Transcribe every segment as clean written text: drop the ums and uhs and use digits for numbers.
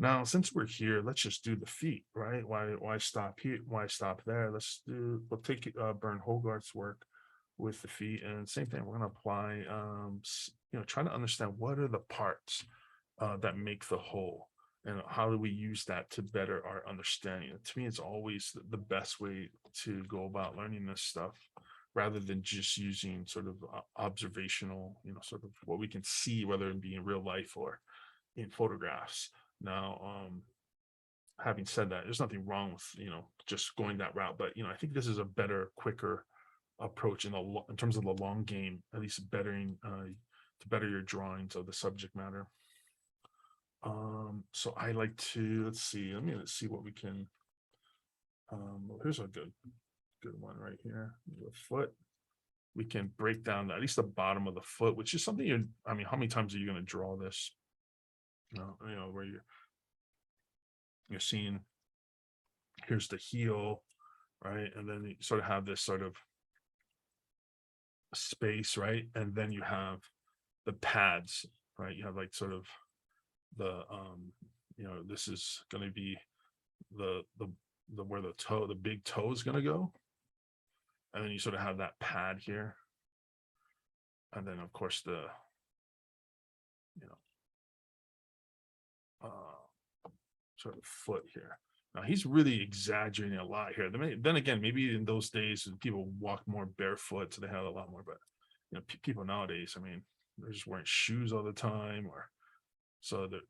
Now, since we're here, let's just do the feet, right? Why stop here? Why stop there? We'll take Burne Hogarth's work with the feet, and same thing. We're going to apply, try to understand what are the parts that make the whole, and how do we use that to better our understanding. To me, it's always the best way to go about learning this stuff, rather than just using sort of observational, sort of what we can see, whether it be in real life or in photographs. Now, having said that, there's nothing wrong with just going that route, but I think this is a better, quicker approach in terms of the long game, at least bettering to better your drawings of the subject matter. So I like to let's see what we can. Well, here's a good one right here. The foot. We can break down at least the bottom of the foot, which is something how many times are you going to draw this? Where you're seeing, here's the heel, right? And then you sort of have this sort of space, right? And then you have the pads, right? You have like sort of the this is going to be the where the big toe is going to go, and then you sort of have that pad here, and then of course the sort of foot here. Now he's really exaggerating a lot here. Then again, maybe in those days people walked more barefoot, so they had a lot more. But people nowadays, I mean, they're just wearing shoes all the time, or so the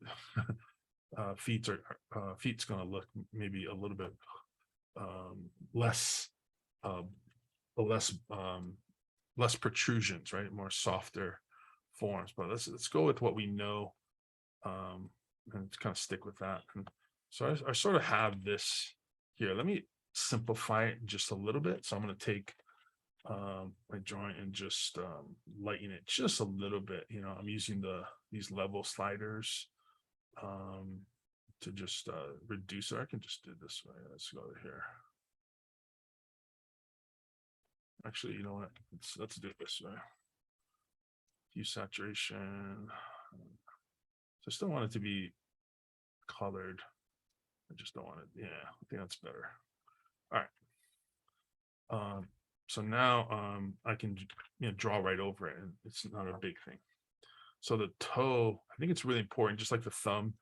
feet's going to look maybe a little bit less less less protrusions, right? More softer forms. But let's go with what we know, and kind of stick with that. And so I sort of have this here. Let me simplify it just a little bit. So I'm going to take my drawing and just lighten it just a little bit. I'm using these level sliders to just reduce it. I can just do it this way. Let's go here. Actually, you know what? Let's do it this way. Hue saturation. So I still want it to be colored. I just don't want it. Yeah, I think that's better. All right. So now I can draw right over it, and it's not a big thing. So the toe, I think it's really important, just like the thumb,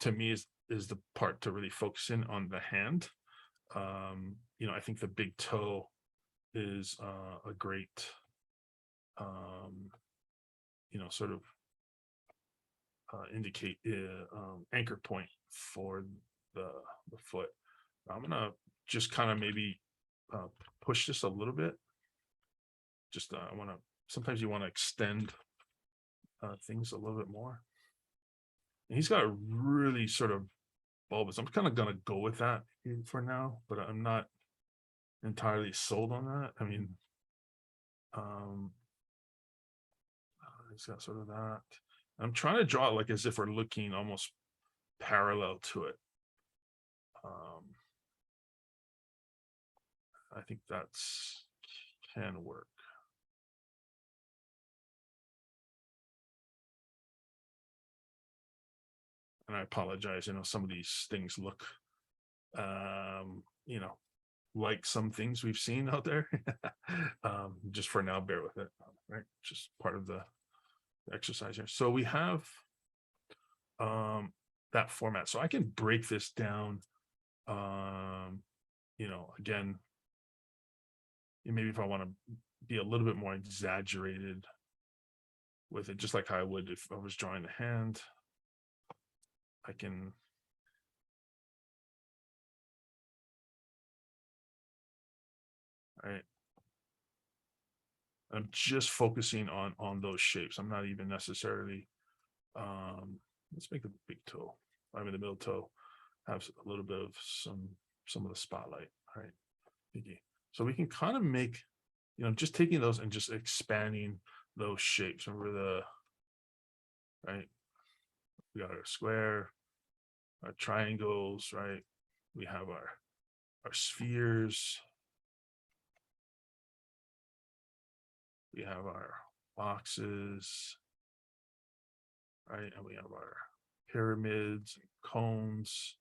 to me is the part to really focus in on the hand. I think the big toe is a great sort of indicate anchor point for the foot. I'm gonna just kind of maybe push this a little bit. Just I want to. Sometimes you want to extend things a little bit more. And he's got a really sort of bulbous. I'm kind of gonna go with that for now, but I'm not entirely sold on that. I mean, he's got sort of that. I'm trying to draw it like as if we're looking almost parallel to it. I think that's can work. And I apologize. Some of these things look, like some things we've seen out there. Just for now, bear with it. Right, just part of the exercise here. So we have that format. So I can break this down. Again, maybe if I want to be a little bit more exaggerated with it, just like how I would if I was drawing the hand, I can. All right. I'm just focusing on those shapes. I'm not even necessarily. Let's make the big toe. I mean, the middle toe have a little bit of some of the spotlight. All right. So we can kind of make, just taking those and just expanding those shapes. Remember right? We got our square, our triangles, right? We have our spheres. We have our boxes, right? And we have our pyramids, cones,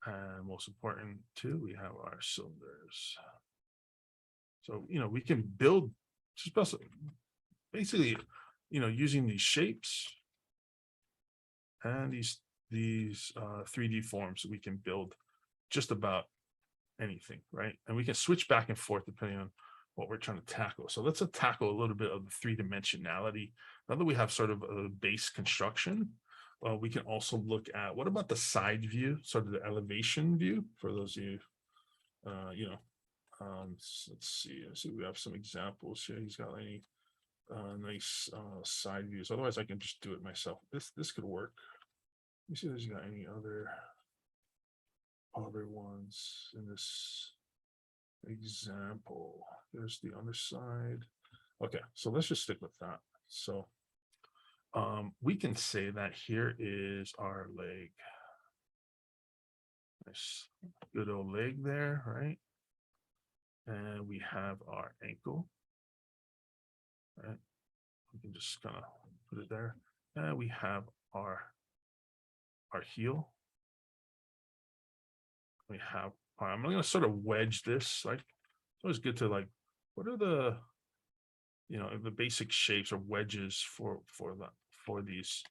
and most important too, we have our cylinders. So, we can build just basically, using these shapes and these 3D forms, we can build just about anything, right? And we can switch back and forth depending on what we're trying to tackle. So let's tackle a little bit of the three-dimensionality. Now that we have sort of a base construction, we can also look at, what about the side view, sort of the elevation view, for those of you, let's see, we have some examples here. He's got any nice side views. Otherwise, I can just do it myself. This could work. Let me see if there's got any other ones in this example. There's the underside. Okay, so let's just stick with that. So we can say that here is our leg. Nice, good old leg there, right? And we have our ankle, right? We can just kind of put it there. And we have our heel. We have, I'm going to sort of wedge this. Like, it's always good to, like, what are the, the basic shapes or wedges for these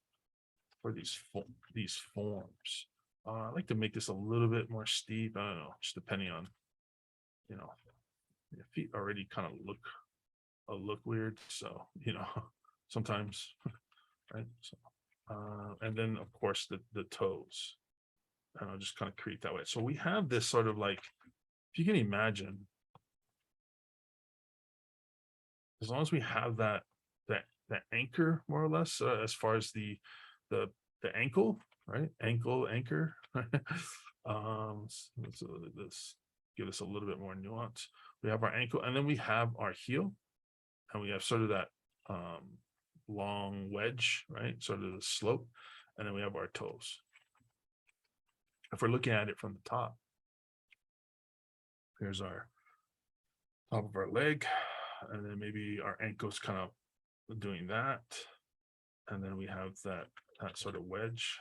forms. I like to make this a little bit more steep. I don't know, just depending on, your feet already kind of look weird. So, sometimes, right? So, and then of course the toes, and I'll just kind of create that way. So we have this sort of, like, if you can imagine, as long as we have that anchor, more or less, as far as the ankle, right? Ankle anchor. Let's give us a little bit more nuance. We have our ankle, and then we have our heel, and we have sort of that long wedge, right? Sort of the slope, and then we have our toes. If we're looking at it from the top, here's our top of our leg, and then maybe our ankle's kind of doing that, and then we have that sort of wedge.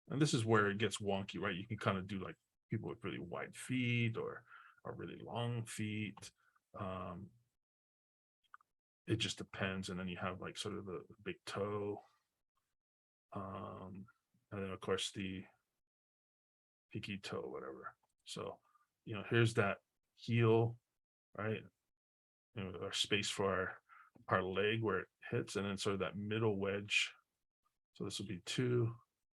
And this is where it gets wonky, right? You can kind of do, like, people with really wide feet or really long feet. It just depends. And then you have, like, sort of the big toe, and then of course the pinky toe, whatever. So, here's that heel, right? Our space for our leg where it hits, and then sort of that middle wedge. So this would be 2,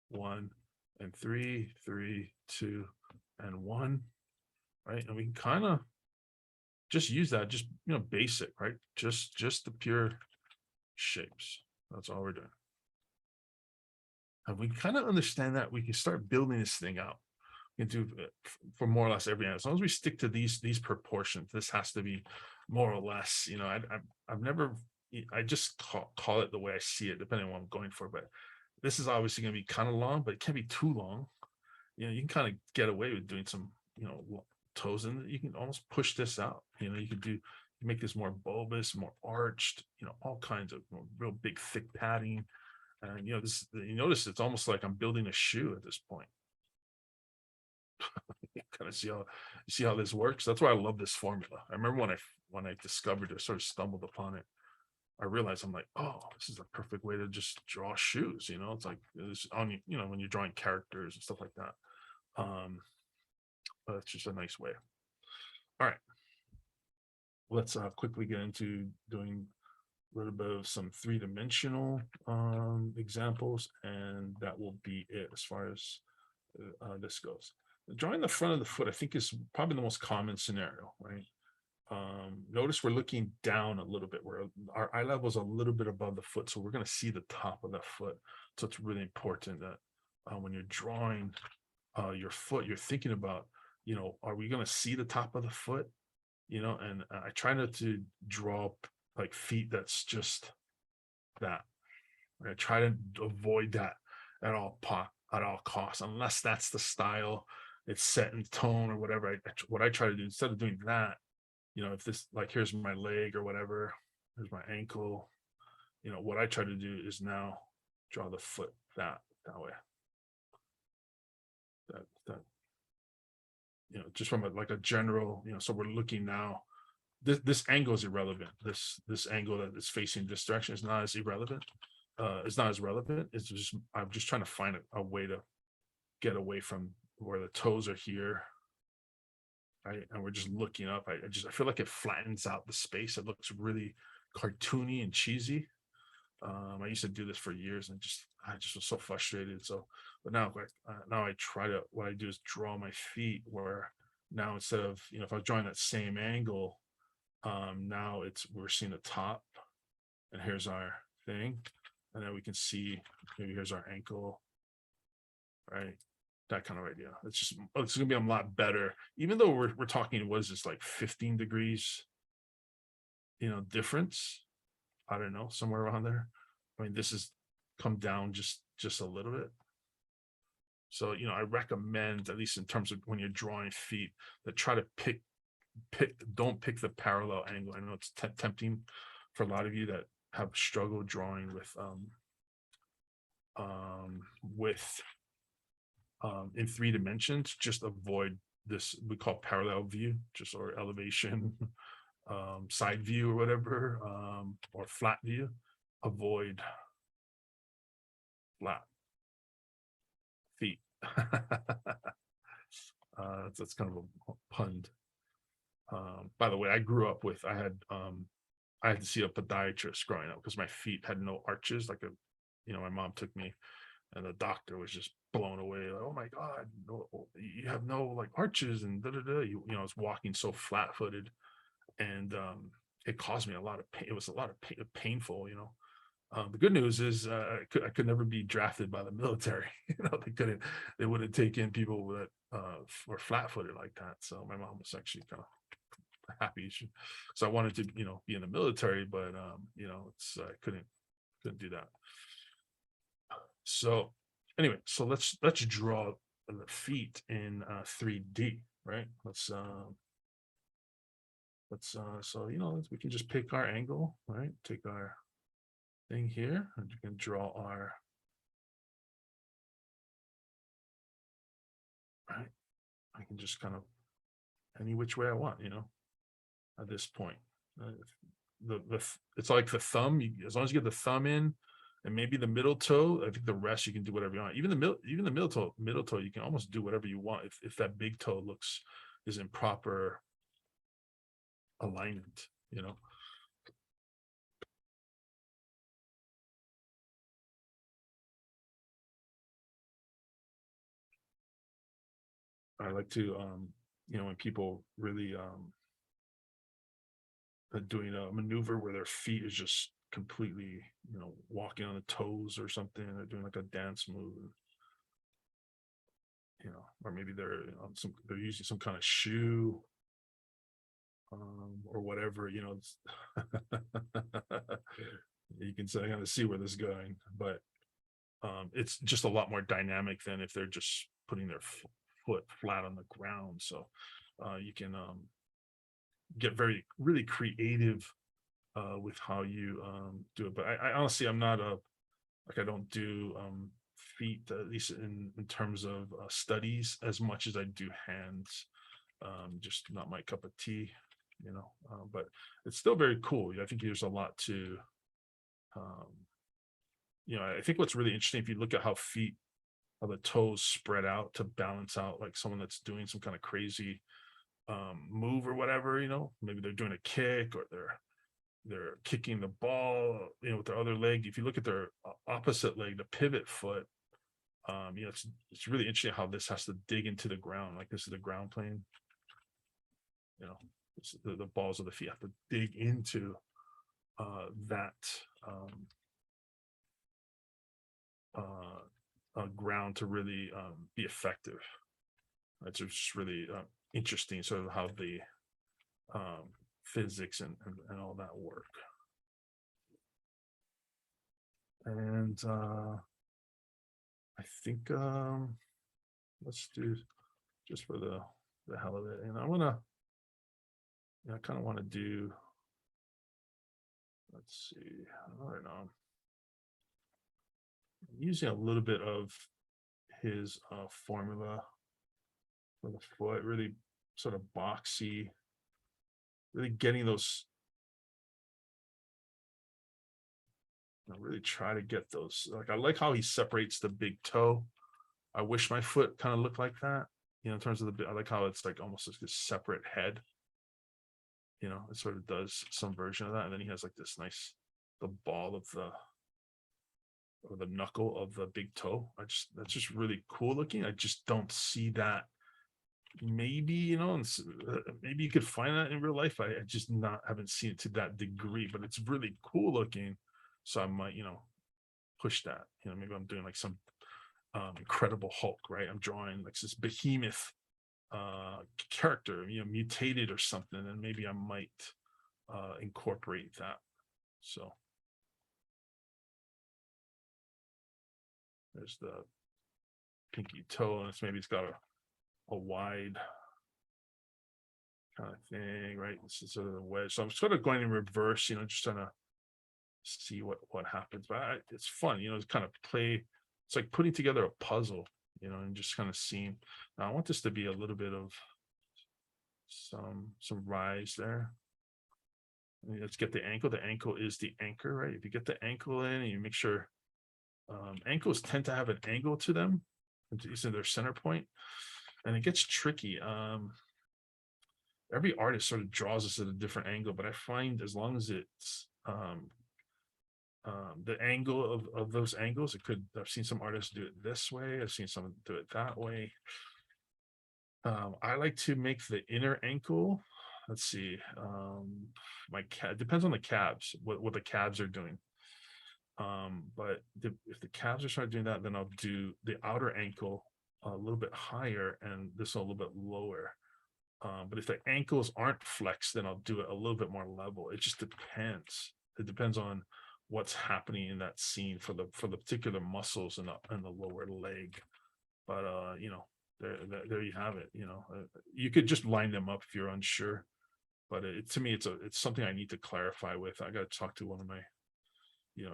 1, and 3, 3, 2, and 1, right? And we can kind of just use that, just, basic, right? Just the pure shapes. That's all we're doing. And we kind of understand that, we can start building this thing out. We can do for more or less every animal. As long as we stick to these proportions, this has to be more or less, I've never, I just call it the way I see it, depending on what I'm going for. But this is obviously going to be kind of long, but it can't be too long. You can kind of get away with doing some, toes, and you can almost push this out. You can make this more bulbous, more arched, all kinds of real big, thick padding. And, you notice it's almost like I'm building a shoe at this point. You kind of see how this works. That's why I love this formula. I remember when I discovered it, sort of stumbled upon it, I realized, I'm like, oh, this is a perfect way to just draw shoes. It's like this on, when you're drawing characters and stuff like that. But it's just a nice way. All right, let's quickly get into doing a little bit of some three-dimensional examples, and that will be it as far as this goes. Drawing the front of the foot, I think, is probably the most common scenario, right? Notice we're looking down a little bit, where our eye level is a little bit above the foot, so we're going to see the top of that foot. So it's really important that when you're drawing your foot, you're thinking about, are we going to see the top of the foot? And I try not to draw like feet that's just that. I try to avoid that at all costs, unless that's the style, it's set in tone or whatever. What I try to do, instead of doing that, if this, like, here's my leg or whatever, here's my ankle, what I try to do is now draw the foot that way. That just from like a general, so we're looking now. This angle is irrelevant. This angle that is facing this direction is not as irrelevant. It's not as relevant. It's just I'm just trying to find a way to get away from where the toes are here. Right, and we're just looking up. I feel like it flattens out the space. It looks really cartoony and cheesy. I used to do this for years, and I just was so frustrated. So, but now I try to, what I do is draw my feet where now instead of, if I was drawing that same angle, now we're seeing the top, and here's our thing, and then we can see maybe here's our ankle, right? That kind of idea. It's gonna be a lot better, even though we're talking, what is this, like 15 degrees, difference. I don't know, somewhere around there. I mean, this has come down just a little bit. So, I recommend, at least in terms of when you're drawing feet, that try to don't pick the parallel angle. I know it's tempting for a lot of you that have struggled drawing with in 3 dimensions. Just avoid this, we call parallel view, or elevation, side view or whatever, or flat view. Avoid flat feet. That's kind of a pun. By the way, I grew up with, I had to see a podiatrist growing up because my feet had no arches. Like my mom took me, and the doctor was just blown away. Like, oh my God, no, you have no like arches, and I was walking so flat footed, and it caused me a lot of pain. It was a lot of painful. The good news is I could never be drafted by the military. They wouldn't take in people that were flat footed like that. So my mom was actually kind of happy. So I wanted to, be in the military, but I couldn't do that. So anyway, so let's draw the feet in 3D, right? We can just pick our angle, right? Take our thing here, and you can draw our, right? I can just kind of any which way I want, at this point. It's like the thumb, as long as you get the thumb in and maybe the middle toe, I think the rest you can do whatever you want. Even the middle toe, you can almost do whatever you want if that big toe is in proper alignment, I like to when people really are doing a maneuver where their feet is just completely, walking on the toes or something, they're doing like a dance move, or maybe they're they're using some kind of shoe, or whatever, you can kind of see where this is going, but it's just a lot more dynamic than if they're just putting their foot flat on the ground. So you can get really creative with how you do it. But I honestly, I'm not I don't do feet, at least in terms of studies, as much as I do hands. Just not my cup of tea, but it's still very cool. I think there's a lot to I think what's really interesting, if you look at how the toes spread out to balance out, like someone that's doing some kind of crazy move or whatever, maybe they're doing a kick, or they're kicking the ball, with their other leg. If you look at their opposite leg, the pivot foot, it's really interesting how this has to dig into the ground. Like, this is the ground plane, the balls of the feet have to dig into that ground to really be effective. It's just really interesting, sort of how the physics and all that work. And I think let's do, just for the hell of it, and I kind of want to do, let's see, I don't know, using a little bit of his formula for the foot, really sort of boxy, really getting those, really try to get those. Like I like how he separates the big toe. I wish my foot kind of looked like that, in terms of I like how it's like almost like a separate head. It sort of does some version of that, and then he has like this nice, the ball of the, or the knuckle of the big toe. That's just really cool looking. I just don't see that. Maybe maybe you could find that in real life. I just not haven't seen it to that degree, but it's really cool looking. So I might push that. Maybe I'm doing like some Incredible Hulk, right? I'm drawing like this behemoth character, mutated or something, and maybe I might incorporate that. So there's the pinky toe, and it's got a wide kind of thing, right? This is sort of the wedge. So I'm sort of going in reverse, just trying to see what happens. But it's fun, to kind of play. It's like putting together a puzzle, and just kind of seeing. Now I want this to be a little bit of some rise there. Let's get the ankle. The ankle is the anchor, right? If you get the ankle in and you make sure, ankles tend to have an angle to them, these are their center point, and it gets tricky. Every artist sort of draws us at a different angle, but I find as long as it's the angle of those angles, I've seen some artists do it this way, I've seen some do it that way. I like to make the inner ankle, let's see, my cat depends on the calves, what the calves are doing. But if the calves are starting doing that, then I'll do the outer ankle a little bit higher and this a little bit lower. But if the ankles aren't flexed, then I'll do it a little bit more level. It just depends. It depends on what's happening in that scene for the particular muscles in the lower leg. But there you have it. You could just line them up if you're unsure. But to me, it's something I need to clarify with. I got to talk to one of my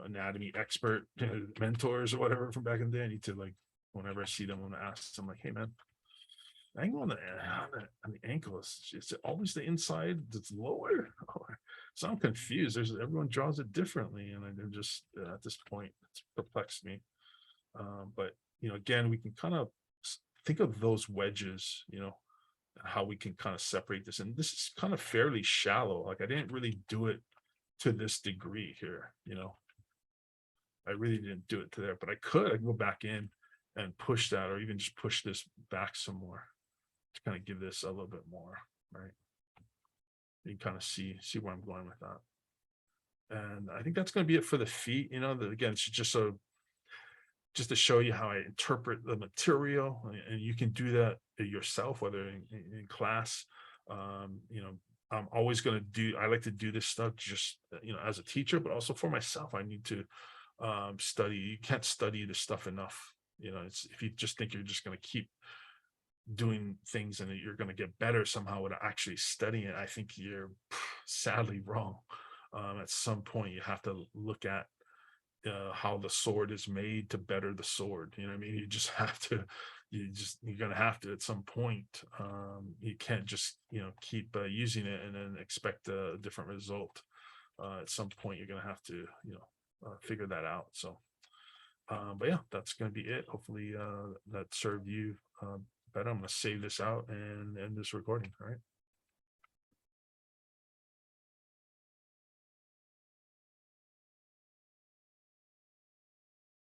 anatomy expert mentors or whatever from back in the day. I need to, like, whenever I see them, I'm gonna ask them, like, hey man, angle on the ankle, is it always the inside that's lower? So I'm confused. Everyone draws it differently, and I'm just at this point, it's perplexed me. But again, we can kind of think of those wedges, how we can kind of separate this, and this is kind of fairly shallow. Like I didn't really do it to this degree here, I really didn't do it to there, but I can go back in and push that, or even just push this back some more to kind of give this a little bit more, right? You can kind of see where I'm going with that. And I think that's going to be it for the feet. Again, it's just to show you how I interpret the material, and you can do that yourself, whether in class. I'm always going to I like to do this stuff just, as a teacher, but also for myself. I need to study. You can't study this stuff enough. If you just think you're just going to keep doing things and that you're going to get better somehow without actually studying it, I think you're sadly wrong. At some point, you have to look at how the sword is made to better the sword. You know what I mean? You just have to. You're going to have to at some point. You can't just keep using it and then expect a different result. At some point, you're going to have to figure that out. So, but yeah, that's going to be it. Hopefully, that served you better. I'm going to save this out and end this recording. All right.